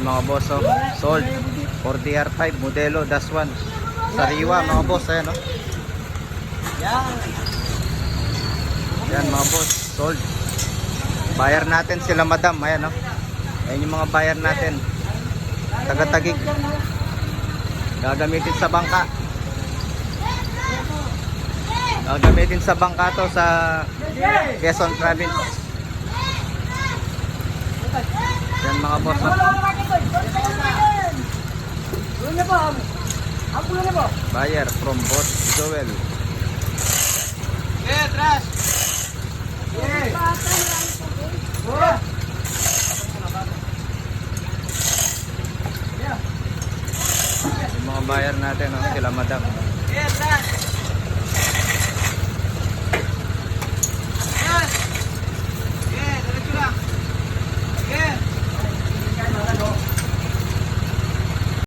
Yan mga boss, oh. Sold. 4DR5 modelo, das 1. Sariwa mga boss, ayan oh. Yan mga boss, sold. Buyer natin sila madam, ayan oh. Ayan yung mga buyer natin. Taga-Taguig. Gagamitin sa bangka. Gagamitin sa bangka to sa Quezon Province. Yan mga boss. Buyer from Boss Joel. Yung mga buyer natin, oh, sila madam.